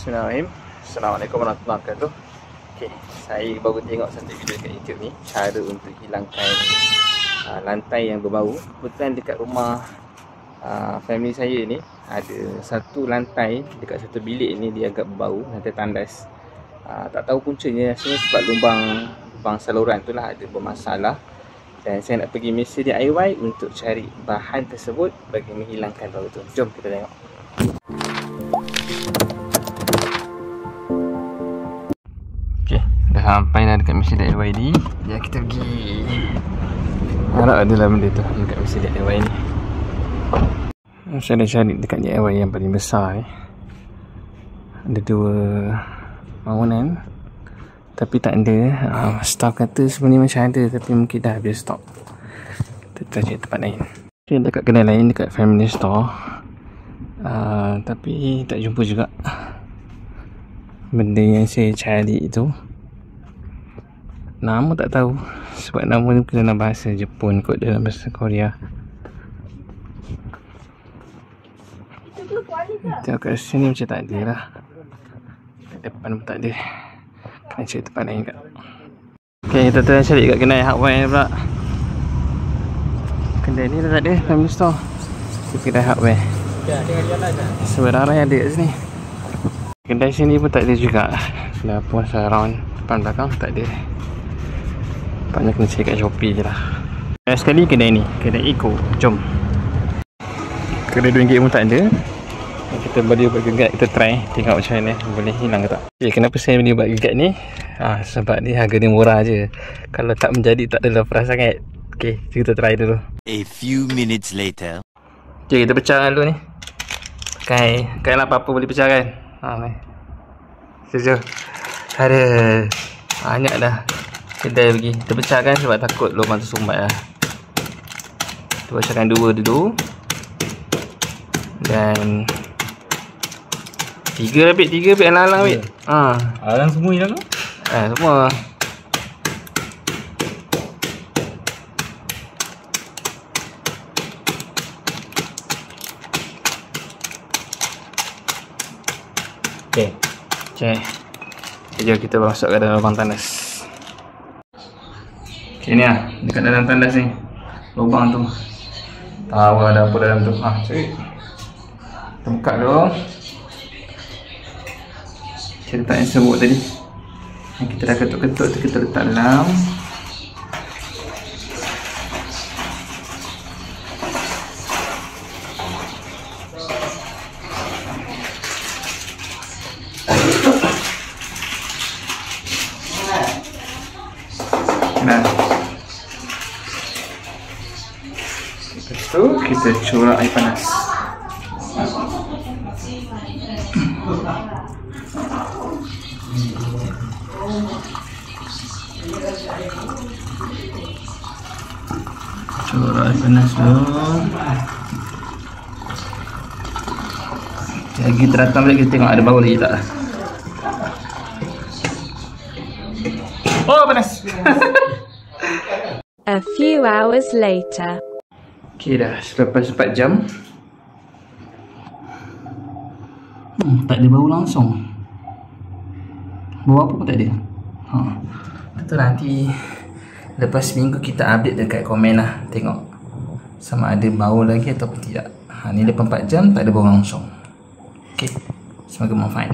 Bismillahirrahmanirrahim. Assalamualaikum warahmatullahi wabarakatuh. Okay, saya baru tengok satu video kat YouTube ni, cara untuk hilangkan lantai yang berbau. Kebetulan dekat rumah family saya ni ada satu lantai dekat satu bilik ni, dia agak berbau, lantai tandas. Tak tahu puncanya, rasanya sebab lubang saluran tu lah ada bermasalah. Dan saya nak pergi mesin DIY untuk cari bahan tersebut bagi menghilangkan bau tu. Jom kita tengok. Dah sampai dah dekat mesin DIY ni. Ya, kita pergi. Harap adalah benda tu dekat mesin DIY ni. Saya dah cari dekat DIY yang paling besar ni. Ada dua bangunan, tapi tak ada. Staff kata sebenarnya macam ada, tapi mungkin dah habis stok. Kita cari tempat lain. Okay, dekat kedai lain, dekat family store, tapi tak jumpa juga benda yang saya cari itu. Nama tak tahu, sebab nama ni dalam bahasa Jepun kot, dalam bahasa Korea. Tengok kat sini macam tak ada lah. Kat depan pun tak ada. Kena cari tempat lain kat. Okay, kita tengah cari kat kedai hardware ni pula. Kedai ni dah tak ada, family store. Kedai hardware sebenarnya ada kat sini. Kedai sini pun tak ada juga. Dah puas around depan belakang tak ada. Nampaknya kena cari kat Shopee je lah. Sekali kedai ni, kedai Eco. Jom. Kedai RM2 pun tak ada. Kita beli ubat gegat, kita try tengok macam mana boleh hilang ke tak. Okay, kenapa saya beli ubat gegat ni? Sebab ni harga dia murah je. Kalau tak menjadi tak adalah perah sangat. Okay, kita try dulu. A few minutes later. Okay, kita pecahkan dulu ni. Pakai lah apa-apa boleh pecah kan. Ni sejauh ada banyak dah kedai pergi. Kita pecahkan sebab takut lubang tersumbat lah. Kita pecahkan dua dulu. Dan tiga bit alang-alang bit. Alang semua hilang tu? Semua. Okay, cek. Jom kita masuk ke dalam lubang tandas. Okay, ni lah, dekat dalam tandas ni, lubang tu. Tahu ada apa dalam tu. Cari. Kita buka dulu. Kita letak yang sebut tadi. Yang kita dah ketuk-ketuk tu kita letak dalam. Nah, lepas tu kita curah air panas. Curah air panas dulu. Lagi teratang balik, kita tengok ada bau lagi tak. Oh, panas. A few hours later. Okay, dah selepas 4 jam. Tak ada bau langsung. Bau apa pun tak ada. Betul, nanti lepas seminggu kita update dekat komen lah. Tengok sama ada bau lagi ataupun tidak. Ni lepas 4 jam tak ada bau langsung. Okay, semoga manfaat.